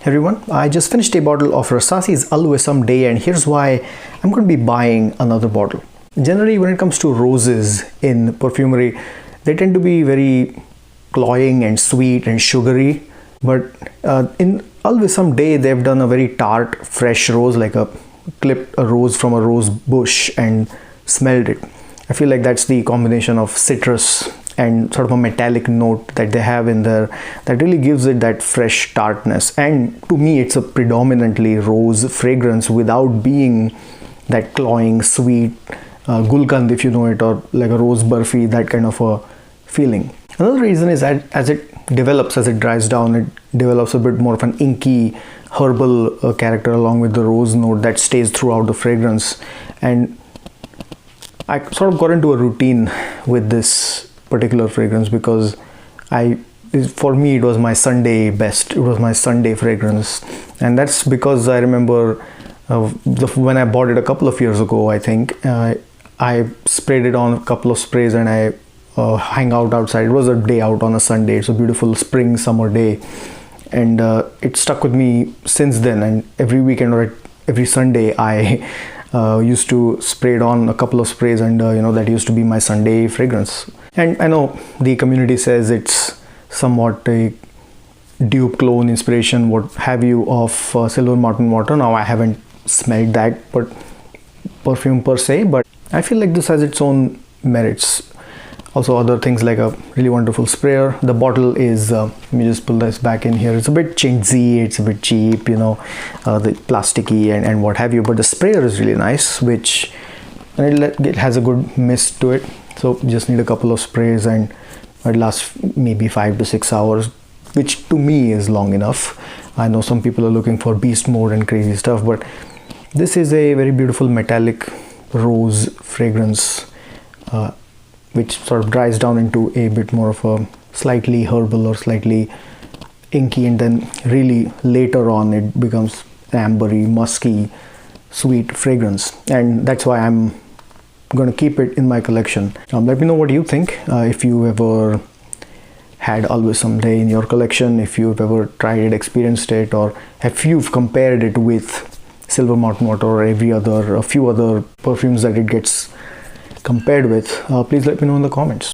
Everyone, I just finished a bottle of Rasasi's Al Wisam Day, and here's why I'm going to be buying another bottle. Generally, when it comes to roses in perfumery, they tend to be very cloying and sweet and sugary, but in Al Wisam Day they've done a very tart fresh rose, like clipped a rose from a rose bush and smelled it. I feel like that's the combination of citrus and sort of a metallic note that they have in there that really gives it that fresh tartness. And to me, it's a predominantly rose fragrance without being that cloying sweet gulkand, if you know it, or like a rose burfi, that kind of a feeling. Another reason is that as it develops, as it dries down, it develops a bit more of an inky herbal character along with the rose note that stays throughout the fragrance. And I sort of got into a routine with this particular fragrance because for me it was my Sunday best. It was my Sunday fragrance, and that's because I remember when I bought it a couple of years ago. I think I sprayed it on a couple of sprays and I hang out outside. It was a day out on a Sunday. It's a beautiful spring summer day, and it stuck with me since then. And every weekend or every Sunday I used to spray it on a couple of sprays, and that used to be my Sunday fragrance. And I know the community says it's somewhat a dupe, clone, inspiration, what have you, of Silver Mountain Water. Now I haven't smelled that perfume per se, but I feel like this has its own merits. Also other things like a really wonderful sprayer. The bottle is, let me just pull this back in here. It's a bit chintzy, it's a bit cheap, the plasticky and what have you. But the sprayer is really nice, and it has a good mist to it. So you just need a couple of sprays and it lasts maybe 5 to 6 hours, which to me is long enough. I know some people are looking for beast mode and crazy stuff, but this is a very beautiful metallic rose fragrance, which sort of dries down into a bit more of a slightly herbal or slightly inky, and then really later on it becomes ambery, musky, sweet fragrance. And that's why I'm going to keep it in my collection. Let me know what you think. If you ever had Al Wisam Day in your collection, if you've ever tried it, experienced it, or if you've compared it with Silver Mountain Water or a few other perfumes that it gets compared with, please let me know in the comments.